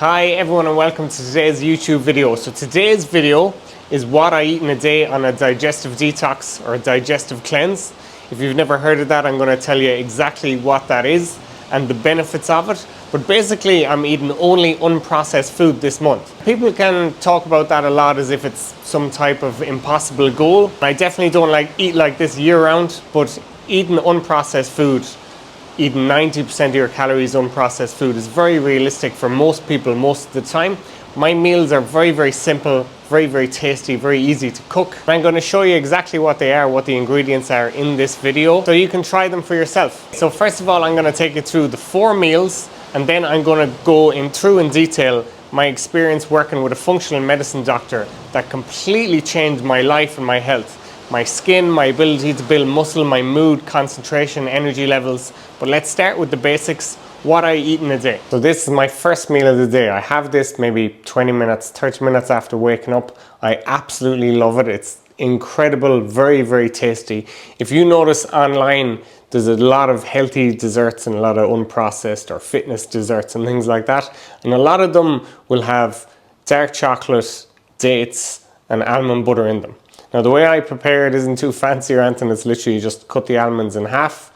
Hi everyone and welcome to today's YouTube video. So today's video is what I eat in a day on a digestive detox or a digestive cleanse. If you've never heard of that, I'm going to tell you exactly what that is and the benefits of it. But basically I'm eating only unprocessed food this month. People can talk about that a lot as if it's some type of impossible goal. I definitely don't eat like this year round, but eating unprocessed food, eating 90% of your calories unprocessed food is very realistic for most people most of the time. My meals are very simple, very tasty, very easy to cook. I'm going to show you exactly what they are, what the ingredients are in this video, so you can try them for yourself. So first of all, I'm going to take you through the 4 meals, and then I'm going to go through in detail my experience working with a functional medicine doctor that completely changed my life and my health. My skin, my ability to build muscle, my mood, concentration, energy levels. But let's start with the basics, what I eat in a day. So this is my first meal of the day. I have this maybe 20 minutes, 30 minutes after waking up. I absolutely love it. It's incredible, very tasty. If you notice online, there's a lot of healthy desserts and a lot of unprocessed or fitness desserts and things like that. And a lot of them will have dark chocolate, dates, and almond butter in them. Now the way I prepare it isn't too fancy or anything. It's literally just cut the almonds in half,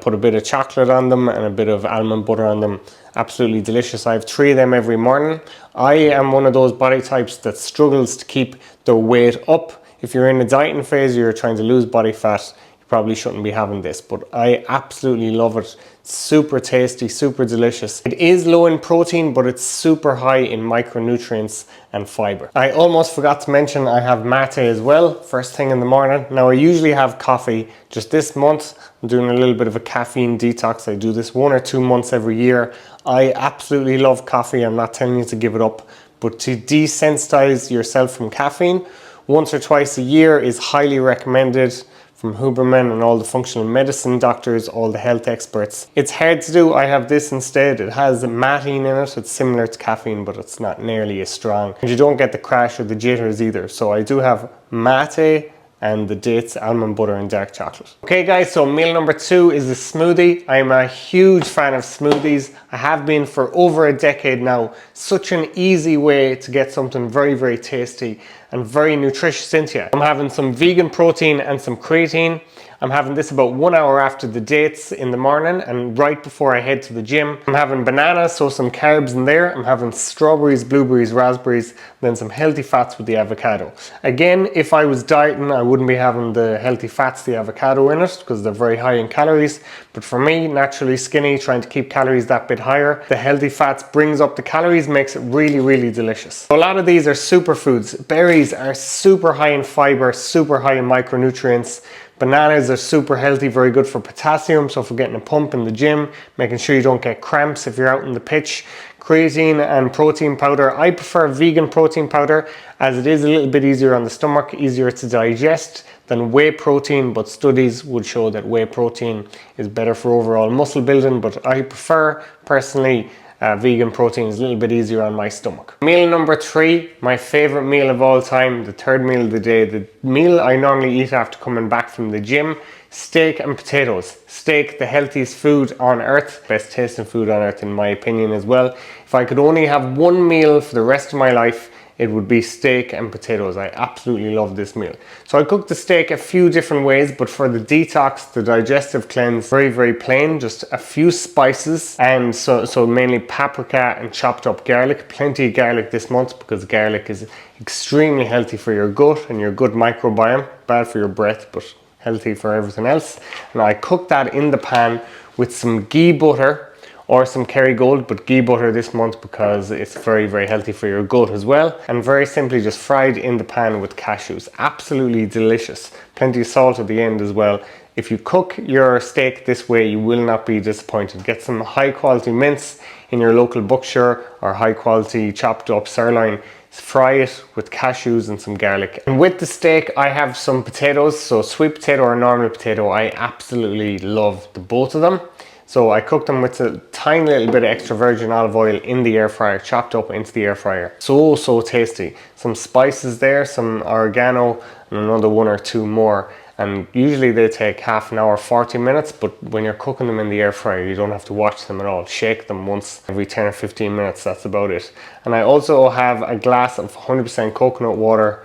put a bit of chocolate on them and a bit of almond butter on them. Absolutely delicious. I have 3 of them every morning. I am one of those body types that struggles to keep their weight up. If you're in a dieting phase or you're trying to lose body fat, you probably shouldn't be having this, but I absolutely love it. Super tasty, super delicious. It is low in protein, but it's super high in micronutrients and fiber. I almost forgot to mention I have mate as well, first thing in the morning. Now I usually have coffee. Just this month, I'm doing a little bit of a caffeine detox. I do this 1 or 2 months every year. I absolutely love coffee. I'm not telling you to give it up, but to desensitize yourself from caffeine, once or twice a year is highly recommended from Huberman and all the functional medicine doctors, all the health experts. It's hard to do. I have this instead. It has matine in it. It's similar to caffeine, but it's not nearly as strong. And you don't get the crash or the jitters either. So I do have mate and the dates, almond butter and dark chocolate. Okay guys, so meal number 2 is a smoothie. I'm a huge fan of smoothies. I have been for over a decade now. Such an easy way to get something very tasty and very nutritious into you. I'm having some vegan protein and some creatine. I'm having this about 1 hour after the dates in the morning and right before I head to the gym. I'm having bananas, so some carbs in there. I'm having strawberries, blueberries, raspberries, then some healthy fats with the avocado. Again, if I was dieting, I wouldn't be having the healthy fats, the avocado in it, because they're very high in calories. But for me, naturally skinny, trying to keep calories that bit higher, the healthy fats brings up the calories, makes it really delicious. So a lot of these are superfoods. Berries are super high in fiber, super high in micronutrients. Bananas are super healthy, very good for potassium, so for getting a pump in the gym, making sure you don't get cramps if you're out in the pitch. Creatine and protein powder. I prefer vegan protein powder as it is a little bit easier on the stomach, easier to digest than whey protein, but studies would show that whey protein is better for overall muscle building, but I prefer personally vegan protein is a little bit easier on my stomach. Meal number 3, my favorite meal of all time, the 3rd meal of the day, the meal I normally eat after coming back from the gym, steak and potatoes. Steak, the healthiest food on earth, best tasting food on earth in my opinion as well. If I could only have 1 meal for the rest of my life, it would be steak and potatoes. I absolutely love this meal. So I cook the steak a few different ways, but for the detox, the digestive cleanse, very plain, just a few spices, and so mainly paprika and chopped up garlic. Plenty of garlic this month because garlic is extremely healthy for your gut and your gut microbiome. Bad for your breath, but healthy for everything else. And I cook that in the pan with some ghee butter or some Kerrygold, but ghee butter this month because it's very healthy for your gut as well. And very simply just fried in the pan with cashews. Absolutely delicious. Plenty of salt at the end as well. If you cook your steak this way, you will not be disappointed. Get some high quality mince in your local butcher or high quality chopped up sirloin. Fry it with cashews and some garlic. And with the steak, I have some potatoes. So sweet potato or normal potato, I absolutely love the both of them. So I cooked them with a tiny little bit of extra virgin olive oil in the air fryer, chopped up into the air fryer. So tasty. Some spices there, some oregano and another 1 or 2 more. and usually they take half an hour, 40 minutes, but when you're cooking them in the air fryer, you don't have to watch them at all. Shake them once every 10 or 15 minutes, that's about it. And I also have a glass of 100% coconut water.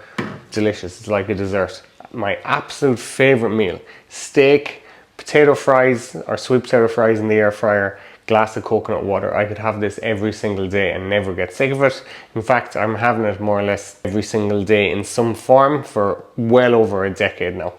Delicious, it's like a dessert. My absolute favorite meal: steak, potato fries or sweet potato fries in the air fryer, glass of coconut water. I could have this every single day and never get sick of it. In fact, I'm having it more or less every single day in some form for well over a decade now.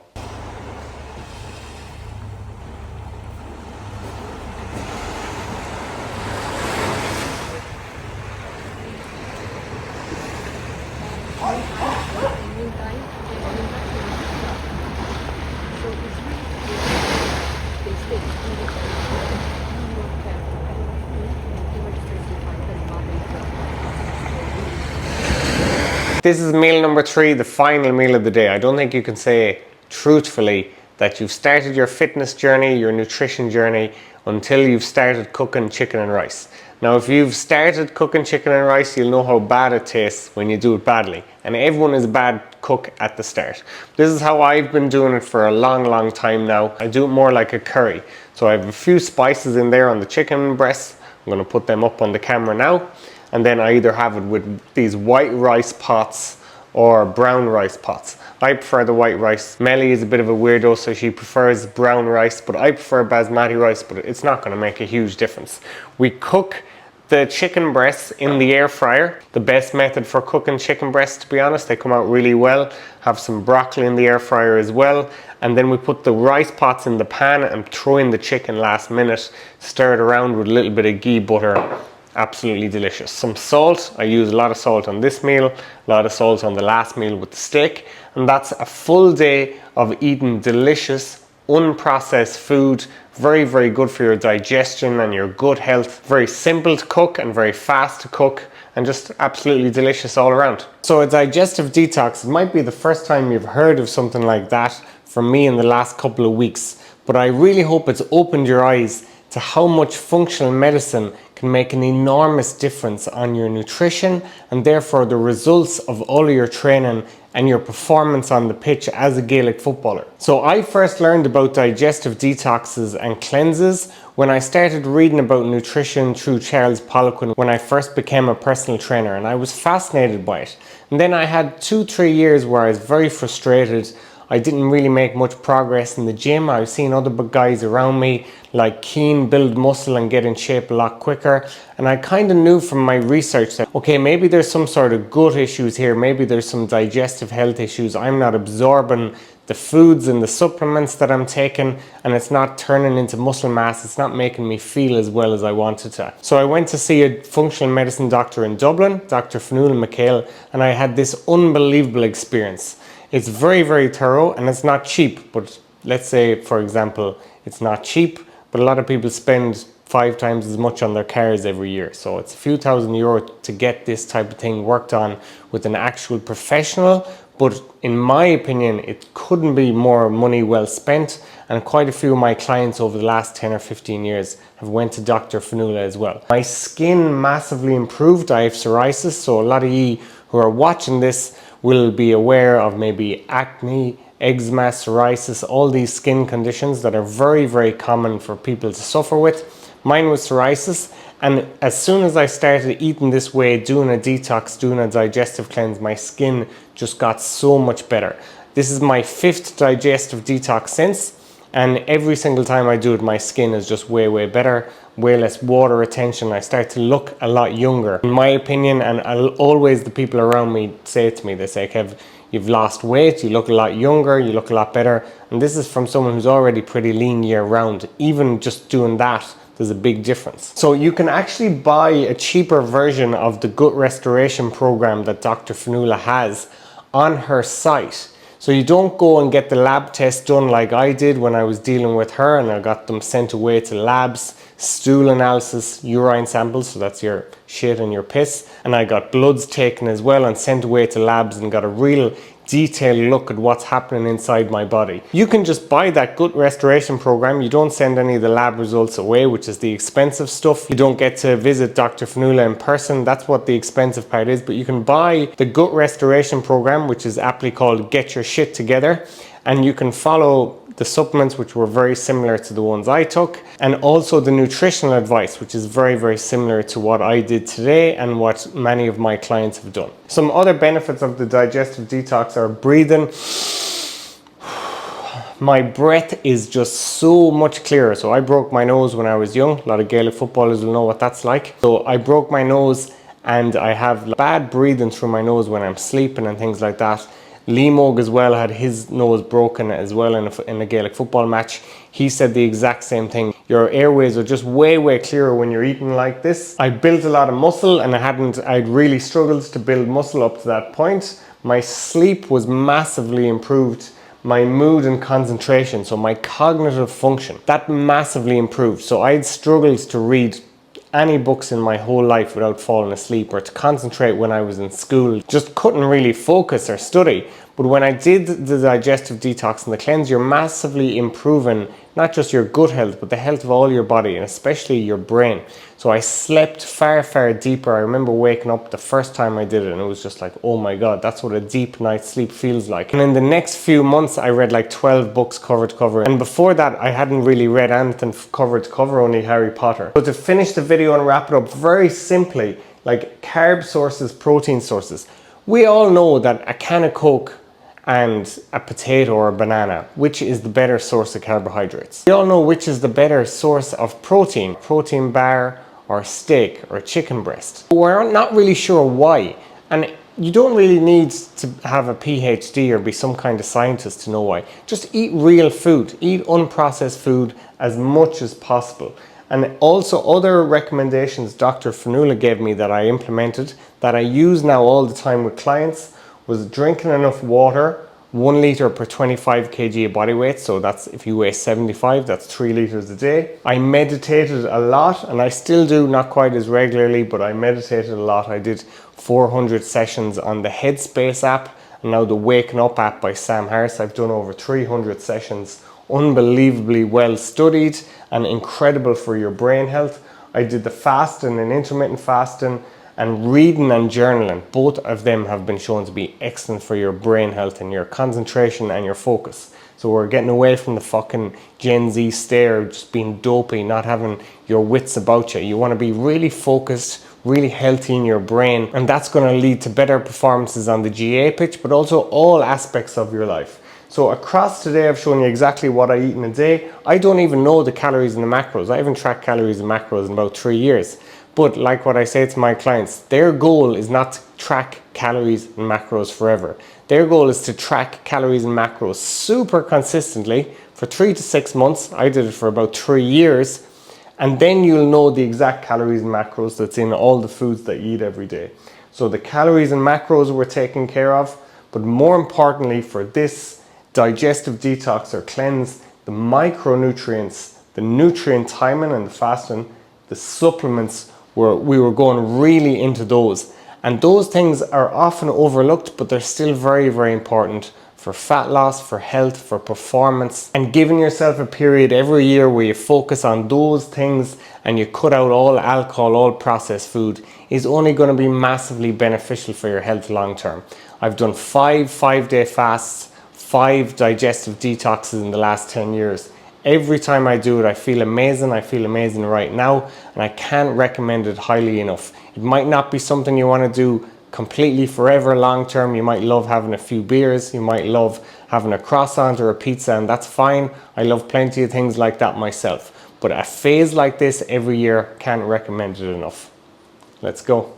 This is meal number 3, the final meal of the day. I don't think you can say truthfully that you've started your fitness journey, your nutrition journey, until you've started cooking chicken and rice. Now, if you've started cooking chicken and rice, you'll know how bad it tastes when you do it badly. And everyone is a bad cook at the start. This is how I've been doing it for a long time now. I do it more like a curry. So I have a few spices in there on the chicken breasts. I'm going to put them up on the camera now. And then I either have it with these white rice pots or brown rice pots. I prefer the white rice. Melly is a bit of a weirdo, so she prefers brown rice, but I prefer basmati rice, but it's not going to make a huge difference. We cook the chicken breasts in the air fryer. The best method for cooking chicken breasts, to be honest. They come out really well. Have some broccoli in the air fryer as well. And then we put the rice pots in the pan and throw in the chicken last minute. Stir it around with a little bit of ghee butter. Absolutely delicious. Some salt. I use a lot of salt on this meal, a lot of salt on the last meal with the steak, and that's a full day of eating delicious, unprocessed food. Very good for your digestion and your gut health. Very simple to cook and very fast to cook, and just absolutely delicious all around. So a digestive detox, it might be the first time you've heard of something like that from me in the last couple of weeks, but I really hope it's opened your eyes to how much functional medicine can make an enormous difference on your nutrition and therefore the results of all of your training and your performance on the pitch as a Gaelic footballer. So I first learned about digestive detoxes and cleanses when I started reading about nutrition through Charles Poliquin when I first became a personal trainer, and I was fascinated by it. And then I had 2-3 years where I was very frustrated. I didn't really make much progress in the gym. I was seeing other guys around me like Keane build muscle and get in shape a lot quicker. And I kind of knew from my research that, okay, maybe there's some sort of gut issues here. Maybe there's some digestive health issues. I'm not absorbing the foods and the supplements that I'm taking, and it's not turning into muscle mass. It's not making me feel as well as I wanted to. So I went to see a functional medicine doctor in Dublin, Dr. Fionnuala McHale, and I had this unbelievable experience. It's very thorough and it's not cheap, but let's say, for example, it's not cheap, but a lot of people spend 5 times as much on their cars every year. So it's a few €1,000 to get this type of thing worked on with an actual professional. But in my opinion, it couldn't be more money well spent. And quite a few of my clients over the last 10 or 15 years have went to Dr. Fionnuala as well. My skin massively improved. I have psoriasis, so a lot of you who are watching this will be aware of maybe acne, eczema, psoriasis, all these skin conditions that are very common for people to suffer with. Mine was psoriasis, and as soon as I started eating this way, doing a detox, doing a digestive cleanse, my skin just got so much better. This is my 5th digestive detox since, and every single time I do it, my skin is just way better, way less water retention. I start to look a lot younger, in my opinion, and always the people around me say it to me. They say, Kev, you've lost weight, you look a lot younger, you look a lot better. And this is from someone who's already pretty lean year round. Even just doing that, there's a big difference. So you can actually buy a cheaper version of the gut restoration program that Dr. Fionnuala has on her site. So you don't go and get the lab test done like I did when I was dealing with her, and I got them sent away to labs, stool analysis, urine samples, so that's your shit and your piss, and I got bloods taken as well and sent away to labs and got a real detailed look at what's happening inside my body. You can just buy that gut restoration program. You don't send any of the lab results away, which is the expensive stuff. You don't get to visit Dr. Fionnuala in person. That's what the expensive part is. But you can buy the gut restoration program, which is aptly called Get Your Shit Together. And you can follow the supplements, which were very similar to the ones I took, and also the nutritional advice, which is very, very similar to what I did today and what many of my clients have done. Some other benefits of the digestive detox are breathing. My breath is just so much clearer. So I broke my nose when I was young. A lot of Gaelic footballers will know what that's like. So I broke my nose and I have bad breathing through my nose when I'm sleeping and things like that. Limog as well had his nose broken as well in a Gaelic football match. He said the exact same thing. Your airways are just way, way clearer when you're eating like this. I built a lot of muscle and I'd really struggled to build muscle up to that point. My sleep was massively improved. My mood and concentration, so my cognitive function, that massively improved. So I'd struggled to read any books in my whole life without falling asleep, or to concentrate when I was in school. Just couldn't really focus or study. But when I did the digestive detox and the cleanse, you're massively improving not just your gut health, but the health of all your body and especially your brain. So I slept far, far deeper. I remember waking up the first time I did it and it was just like, oh my God, that's what a deep night's sleep feels like. And in the next few months, I read like 12 books cover to cover. And before that, I hadn't really read anything cover to cover, only Harry Potter. So to finish the video and wrap it up very simply, like carb sources, protein sources. We all know that a can of Coke and a potato or a banana, which is the better source of carbohydrates. We all know which is the better source of protein bar or steak or chicken breast. But we're not really sure why. And you don't really need to have a PhD or be some kind of scientist to know why. Just eat real food, eat unprocessed food as much as possible. And also other recommendations Dr. Fanula gave me that I implemented, that I use now all the time with clients, was drinking enough water, 1 liter per 25 kg of body weight. So that's, if you weigh 75, that's 3 liters a day. I meditated a lot, and I still do, not quite as regularly, but I meditated a lot. I did 400 sessions on the Headspace app, and now the Waking Up app by Sam Harris. I've done over 300 sessions, unbelievably well studied and incredible for your brain health. I did the fasting and intermittent fasting, and reading and journaling. Both of them have been shown to be excellent for your brain health and your concentration and your focus. So we're getting away from the fucking Gen Z stare, just being dopey, not having your wits about you. You want to be really focused, really healthy in your brain, and that's going to lead to better performances on the GA pitch, but also all aspects of your life. So across today, I've shown you exactly what I eat in a day. I don't even know the calories and the macros. I haven't tracked calories and macros in about 3 years. But like what I say to my clients, their goal is not to track calories and macros forever. Their goal is to track calories and macros super consistently for 3 to 6 months. I did it for about 3 years. And then you'll know the exact calories and macros that's in all the foods that you eat every day. So the calories and macros we're taking care of, but more importantly for this digestive detox or cleanse, the micronutrients, the nutrient timing and the fasting, the supplements, we were going really into those. And those things are often overlooked, but they're still very, very important for fat loss, for health, for performance. And giving yourself a period every year where you focus on those things and you cut out all alcohol, all processed food is only going to be massively beneficial for your health long term. I've done 5 5-day fasts, 5 digestive detoxes in the last 10 years. Every time I do it, I feel amazing. I feel amazing right now, and I can't recommend it highly enough. It might not be something you want to do completely forever, long term. You might love having a few beers. You might love having a croissant or a pizza, and that's fine. I love plenty of things like that myself. But a phase like this every year, can't recommend it enough. Let's go.